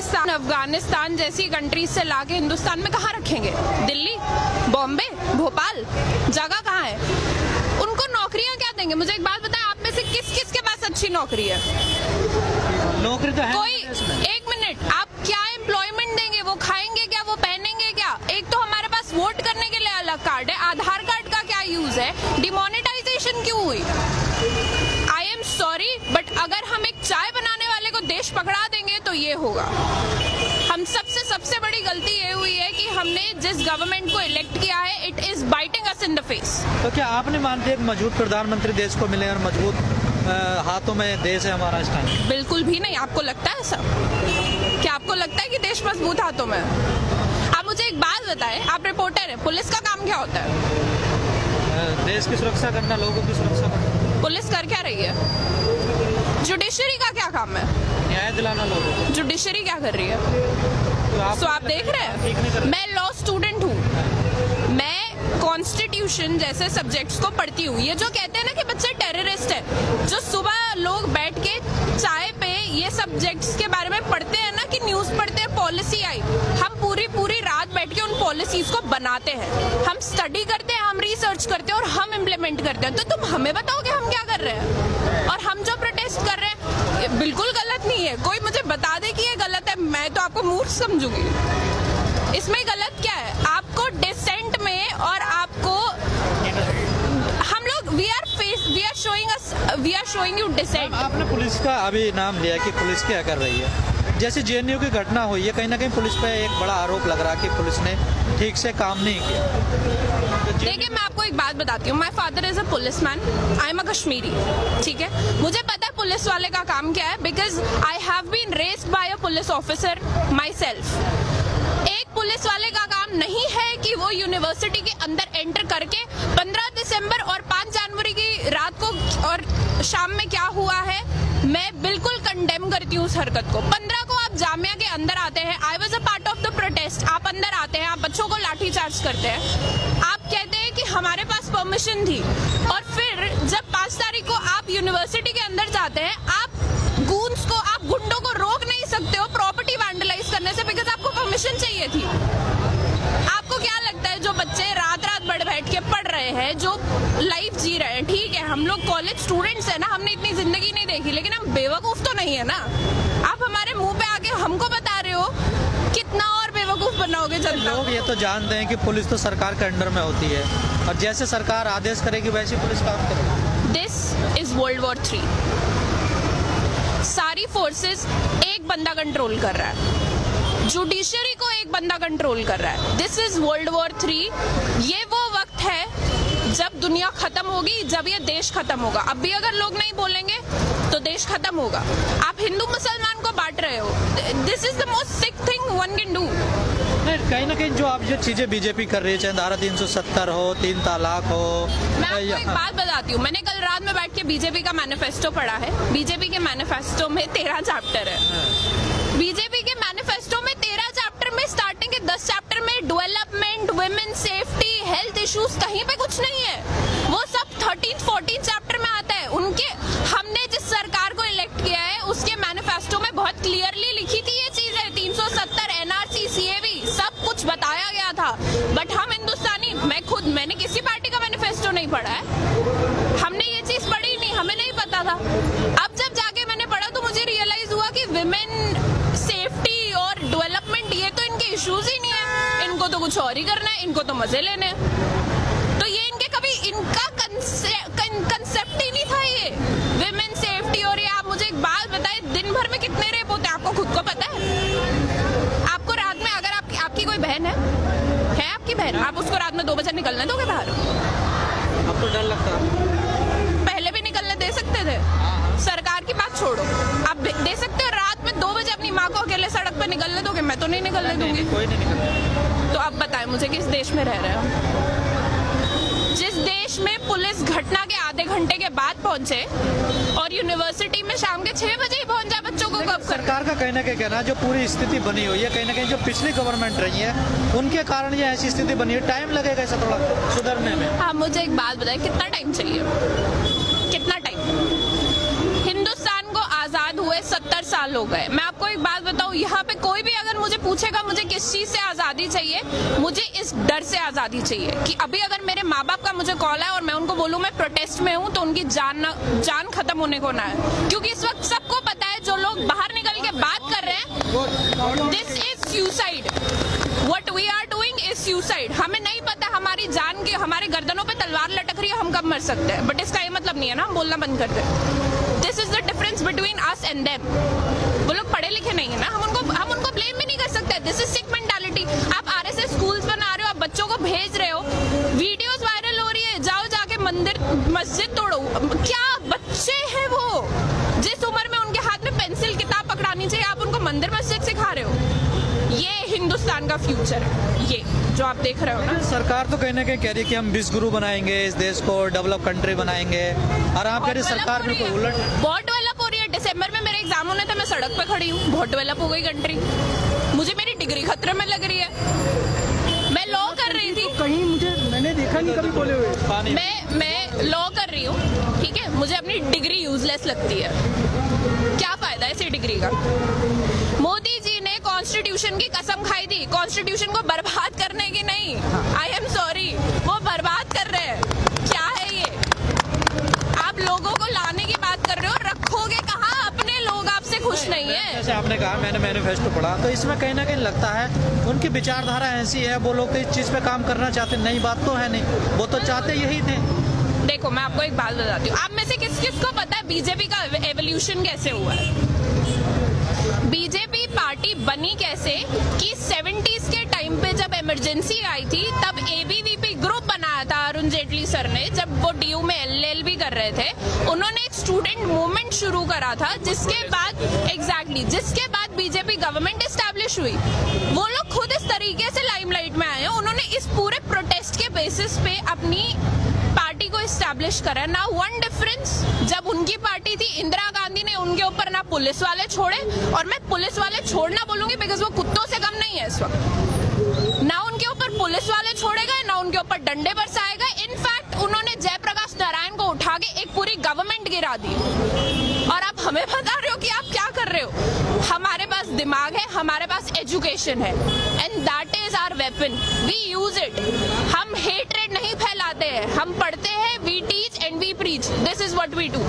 पाकिस्तान, अफगानिस्तान जैसी कंट्रीज से लाके हिंदुस्तान में कहाँ रखेंगे? दिल्ली, बॉम्बे, भोपाल, जगह कहाँ है? उनको नौकरियां क्या देंगे? मुझे एक बात बताएं, आप में से किस किस के पास अच्छी नौकरी है? नौकरी तो है कोई, एक मिनट, आप क्या एम्प्लॉयमेंट देंगे? वो खाएंगे क्या? वो पहनेंगे क्या? एक तो हमारे पास वोट करने के लिए अलग कार्ड है, आधार कार्ड का क्या यूज है? डिमोनेटाइजेशन क्यों हुई? आई एम सॉरी, बट अगर हम एक चाय बनाने वाले को देश पकड़ा देंगे तो ये होगा। हम सबसे बड़ी गलती ये हुई है कि हमने जिस गवर्नमेंट को इलेक्ट किया है, it is biting us in the face. तो क्या आपने मानते हैं एक मजबूत प्रधानमंत्री देश को मिले और मजबूत हाथों में देश है हमारा इस टाइम? बिल्कुल भी नहीं। आपको लगता है ऐसा? क्या आपको लगता है कि देश मजबूत हाथों में है? आप मुझे एक बात बताएं, आप रिपोर्टर हैं, पुलिस का काम क्या होता है? देश की सुरक्षा करना, लोगों की सुरक्षा करना। पुलिस कर क्या रही है? जुडिशरी का क्या काम है? न्याय दिलाना लोगों को। जुडिशरी क्या कर रही है? तो आप देख रहे हैं, मैं लॉ स्टूडेंट हूँ, मैं कॉन्स्टिट्यूशन जैसे सब्जेक्ट्स को पढ़ती हूँ। ये जो कहते हैं ना कि बच्चे टेररिस्ट है, जो सुबह लोग बैठ के चाय पे ये सब्जेक्ट्स के बारे में पढ़ते हैं ना, कि न्यूज पढ़ते हैं, पॉलिसी आई, हम पूरी रात बैठ के उन पॉलिसीज को बनाते हैं, हम स्टडी करते हैं, हम रिसर्च करते हैं और हम इम्प्लीमेंट करते हैं। तो तुम हमें बताओगे हम क्या कर रहे हैं? और हम जो प्रोटेस्ट कर रहे हैं ये बिल्कुल गलत नहीं है। कोई मुझे बता दे कि ये गलत है, मैं तो आपको मूर्ख समझूंगी। इसमें गलत क्या है? आपको डिसेंट में और आपको हम लोग we are showing you decent. आपने पुलिस का अभी नाम लिया कि पुलिस क्या कर रही है? जैसे जेएनयू की घटना हुई है, कहीं ना कहीं पुलिस पे एक बड़ा आरोप लग रहा है कि पुलिस ने ठीक से काम नहीं किया। देखिए, मैं आपको एक बात बताती हूँ, my father is a police man, I am a Kashmiri, ठीक है? मुझे पता है पुलिस वाले का काम क्या है, because I have been raised by a police officer myself. एक पुलिस वाले का काम नहीं है कि वो यूनिवर्सिटी के अंदर एंटर करके 15 दिसंबर और 5 जनवरी की रात को और शाम में क्या हुआ है, मैं बिल्कुल कंडेम करती हूँ उस हरकत को। 15 को आप जामिया के अंदर आते हैं, I was a part of the protest, आप अंदर आते हैं, आप बच्चों को लाठीचार्ज करते हैं, आप कहते हैं कि हमारे पास परमिशन थी, और फिर जब 5 तारीख को आप यूनिवर्सिटी के अंदर जाते हैं, आप गूंस को, आप गुंडों को रोक नहीं सकते हो प्रॉपर्टी वैंडलाइज करने से, बिकॉज आपको परमिशन चाहिए थी। आपको क्या लगता है जो बच्चे रात बैठ के पढ़ रहे हैं, जो लाइफ जी रहे हैं, ठीक है, हम लोग कॉलेज स्टूडेंट्स हैं ना, हमने इतनी जिंदगी नहीं देखी, लेकिन हम बेवकूफ तो नहीं है ना। आप हमारे मुंह पे आके हमको बता रहे हो, कितना और बेवकूफ बनाओगे जनता? लोग ये तो जानते हैं कि पुलिस तो सरकार के अंडर में होती है और जैसे सरकार आदेश करेगी वैसे पुलिस काम करेगी। This is world war 3। सारी फोर्सेस एक बंदा कंट्रोल कर रहा है, जुडिशरी को एक बंदा कंट्रोल कर रहा है। This is world war 3। ये वो वक्त है जब दुनिया खत्म होगी, जब ये देश खत्म होगा। अब भी अगर लोग नहीं बोलेंगे तो देश खत्म होगा। आप हिंदू मुसलमान को बांट रहे हो, this is the most sick thing one can do. कहीं ना कहीं जो आप जो चीजें बीजेपी कर रही है, चाहे धारा 370 हो, 3 तलाक हो। मैं आपको एक बात बताती हूँ, मैंने कल रात में बैठ के बीजेपी का मैनिफेस्टो पढ़ा है। बीजेपी के मैनिफेस्टो में 13 चैप्टर है। बीजेपी के मैनिफेस्टो में 13 चैप्टर में स्टार्टिंग के 10 चैप्टर में development, women safety, health issues कहीं पे कुछ नहीं है। वो सब 13-14 चैप्टर में आता है। उनके, हमने जिस सरकार को इलेक्ट किया है उसके मैनिफेस्टो में बहुत क्लियरली लिखी थी ये चीजें, 370, एनआरसी, सीएवी, सब कुछ बताया गया था। बट हम हिंदुस्तानी, मैंने किसी पार्टी का मैनिफेस्टो नहीं पढ़ा है, हमने ये चीज पढ़ी नहीं, हमें नहीं पता था। अब जब जाके मैंने पढ़ा तो मुझे रियलाइज हुआ कि विमेन सेफ्टी और डेवलपमेंट ये तो इनके इश्यूज ही नहीं है, इनको तो कुछ और ही करना है, इनको तो मजे लेने हैं। तो ये इनके कभी इनका कंसेप्ट ही नहीं था ये विमेन सेफ्टी। और ये आप मुझे एक बात बताएं, दिन भर में कितने रेप होते हैं आपको खुद को पता है? आपको रात में, अगर आपकी कोई बहन है आपकी बहन, आप उसको रात में 2 बजे निकलने दोगे बाहर? आपको डर लगता है? पहले भी निकलने दे सकते थे। सरकार की बात छोड़ो, आप दे सकते हो रात में 2 बजे अपनी माँ को अकेले सड़क पे निकलने दोगे? मैं तो नहीं निकलने दूंगी। कोई नहीं निकलता। तो अब बताएं मुझे, किस देश में रह रहे हो? जिस देश में पुलिस घटना के आधे घंटे के बाद पहुंचे और यूनिवर्सिटी में शाम के 6 बजे ही पहुंच जाए बच्चों को, कब? सरकार का कहीं ना कहीं कहना है जो पूरी स्थिति बनी हुई है, कहीं ना कहीं जो पिछली गवर्नमेंट रही है उनके कारण ये ऐसी स्थिति बनी है। टाइम लगेगा इसे थोड़ा सुधरने में। हाँ, मुझे एक बात बताएं, कितना टाइम चाहिए? कितना टाइम? हिंदुस्तान को आजाद हुए 70 70 साल हो गए। मैं आपको एक बात बताऊं, यहाँ पे कोई भी अगर मुझे पूछेगा मुझे किस चीज से आजादी चाहिए, मुझे इस डर से आजादी चाहिए कि अभी अगर मेरे माँ बाप का मुझे कॉल है और मैं उनको बोलूं मैं प्रोटेस्ट में हूँ, तो उनकी जान खत्म होने को ना है। क्योंकि इस वक्त सबको पता है जो लोग बाहर निकल के बात कर रहे हैं, this is suicide. What we are doing is suicide। हमें नहीं पता हमारी जान की हमारे गर्दनों पे तलवार लटक रही है, हम कब मर सकते हैं, बट इसका ये मतलब नहीं है ना हम बोलना बंद कर दें। This is the difference between us and them. वो लोग पढ़े लिखे नहीं है ना, हम उनको ब्लेम भी नहीं कर सकते। This is sick mentality. आप आरएसएस स्कूल्स बना रहे हो, आप बच्चों को भेज रहे हो, वीडियोस वायरल हो रही है, जाओ जाके मस्जिद तोड़ो। क्या बच्चे हैं वो, जिस उम्र में उनके हाथ में पेंसिल किताब पकड़ानी चाहिए, आप उनको मंदिर मस्जिद सिखा रहे हो। ये हिंदुस्तान का फ्यूचर है, ये जो आप देख रहे हो ना। सरकार तो कहीं ना कहीं कह रही है कि हम विश्व बनाएंगे, इस देश को डेवलप कंट्री बनाएंगे, और आप कह रही सरकार बिल्कुल उलट। बहुत डेवलप हो रही है। दिसंबर में मेरे एग्जाम होने थे, मैं सड़क पे खड़ी हूँ, बहुत डेवलप हो गई कंट्री। मुझे मेरी डिग्री खतरे में लग रही है। मैं लॉ कर रही थी, कहीं मैंने देखा नहीं कभी बोले हुए। मैं लॉ कर रही हूँ, ठीक है, मुझे अपनी डिग्री यूजलेस लगती है। क्या फायदा है इसी डिग्री का? मोदी जी ने कॉन्स्टिट्यूशन की कसम खाई थी, कॉन्स्टिट्यूशन को बर्बाद करने की नहीं। आई एम सॉरी, वो बर्बाद कर रहे हैं। क्या है ये? आप लोगों को लाने की बात कर रहे हो, रखोगे कहाँ? अपने लोग आपसे खुश नहीं है। जैसे आपने कहा मैंने मैनिफेस्टो पढ़ा, तो इसमें कहीं ना कहीं लगता है उनकी विचारधारा ऐसी है, वो लोग तो इस चीज पे काम करना चाहते। नई बात तो है नहीं, वो तो चाहते यही थे। देखो मैं आपको एक बात बताती हूँ, आप में से किस किस को पता है बीजेपी का एवोल्यूशन कैसे हुआ है? बीजेपी पार्टी बनी कैसे कि 70s के टाइम पे जब इमरजेंसी आई थी, तब एबीवीपी ग्रुप बनाया था अरुण जेटली सर ने, जब वो डीयू में एलएलबी कर रहे थे। उन्होंने एक स्टूडेंट मूवमेंट शुरू करा था, जिसके बाद बीजेपी गवर्नमेंट एस्टैब्लिश हुई। वो लोग खुद इस तरीके से लाइमलाइट में आए हैं, उन्होंने इस पूरे प्रोटेस्ट के बेसिस पे अपनी पार्टी को एस्टैब्लिश करा। ना वन डिफरेंस, जब उनकी पार्टी थी इंदिरा गांधी ने उनके ऊपर ना पुलिस वाले छोड़े, और मैं पुलिस वाले छोड़ना बोलूंगी बिकॉज वो कुत्तों से कम नहीं है इस वक्त। ना उनके ऊपर पुलिस वाले छोड़े गए, ना उनके ऊपर डंडे बरसाए गए। इनफैक्ट उन्होंने जयप्रकाश नारायण को उठा के एक पूरी गवर्नमेंट गिरा दी। और आप हमें बता रहे हो कि आप क्या कर रहे हो? हमारे पास दिमाग है, हमारे पास एजुकेशन है, and that is our weapon, we use it. हम हेट्रेड नहीं फैलाते हैं, हम पढ़ते हैं, we teach and we preach, this is what we do.